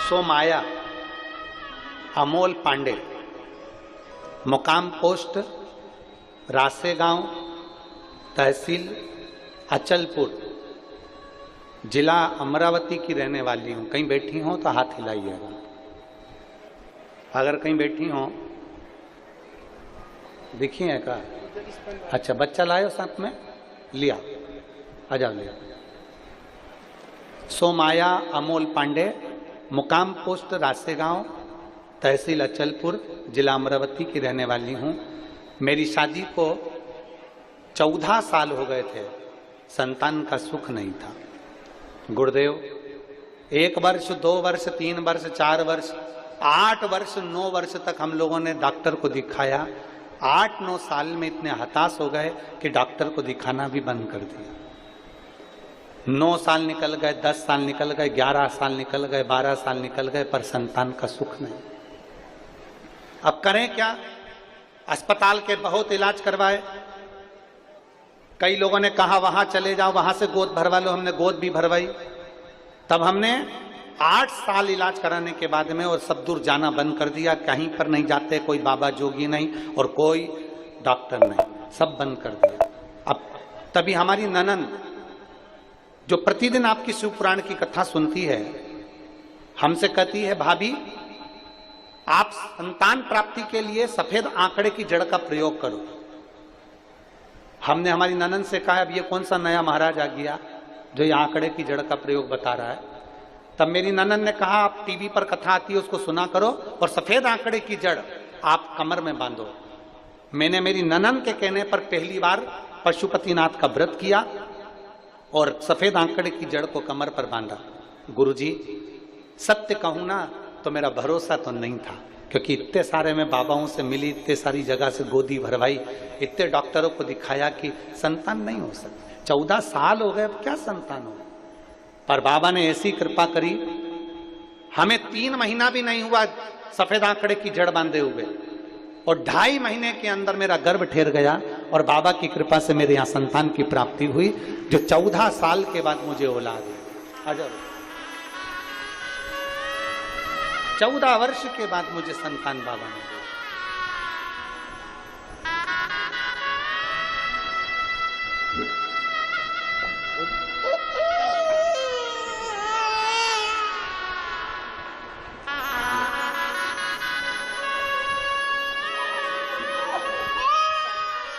सोमाया अमोल पांडे, मुकाम पोस्ट रासेगांव, तहसील अचलपुर, जिला अमरावती की रहने वाली हूँ। कहीं बैठी हो तो हाथ हिलाइएगा। अगर कहीं बैठी हो देखिए का। अच्छा, बच्चा लाए हो साथ में? लिया, आ जाओ लिया। सोमाया अमोल पांडे, मुकाम पोस्ट रासेगांव, तहसील अचलपुर, जिला अमरावती की रहने वाली हूँ। मेरी शादी को 14 साल हो गए थे, संतान का सुख नहीं था। गुरुदेव 1 वर्ष, 2 वर्ष, 3 वर्ष, 4 वर्ष, 8 वर्ष, 9 वर्ष तक हम लोगों ने डॉक्टर को दिखाया। 8-9 साल में इतने हताश हो गए कि डॉक्टर को दिखाना भी बंद कर दिया। 9 साल निकल गए, 10 साल निकल गए, 11 साल निकल गए, 12 साल निकल गए, पर संतान का सुख नहीं। अब करें क्या? अस्पताल के बहुत इलाज करवाए। कई लोगों ने कहा वहां चले जाओ, वहां से गोद भरवा लो। हमने गोद भी भरवाई। तब हमने 8 साल इलाज कराने के बाद में और सब दूर जाना बंद कर दिया। कहीं पर नहीं जाते, कोई बाबा जोगी नहीं और कोई डॉक्टर नहीं, सब बंद कर दिया। अब तभी हमारी ननद जो प्रतिदिन आपकी शिव पुराण की कथा सुनती है, हमसे कहती है, भाभी आप संतान प्राप्ति के लिए सफेद आंकड़े की जड़ का प्रयोग करो। हमने हमारी ननद से कहा, अब ये कौन सा नया महाराज आ गया जो ये आंकड़े की जड़ का प्रयोग बता रहा है। तब मेरी ननद ने कहा, आप टीवी पर कथा आती है उसको सुना करो और सफेद आंकड़े की जड़ आप कमर में बांधो। मैंने मेरी ननद के कहने पर पहली बार पशुपतिनाथ का व्रत किया और सफेद आंकड़े की जड़ को कमर पर बांधा। गुरुजी सत्य कहूं ना तो मेरा भरोसा तो नहीं था, क्योंकि इतने सारे मैं बाबाओं से मिली, इतने सारी जगह से गोदी भरवाई, इतने डॉक्टरों को दिखाया कि संतान नहीं हो सकती। 14 साल हो गए, अब क्या संतान हो? पर बाबा ने ऐसी कृपा करी, हमें 3 महीना भी नहीं हुआ सफेद आंकड़े की जड़ बांधे हुए, और 2.5 महीने के अंदर मेरा गर्भ ठहर गया और बाबा की कृपा से मेरे यहाँ संतान की प्राप्ति हुई, जो 14 साल के बाद मुझे औलाद हुई। आ जाओ। 14 वर्ष के बाद मुझे संतान बाबा ने दी।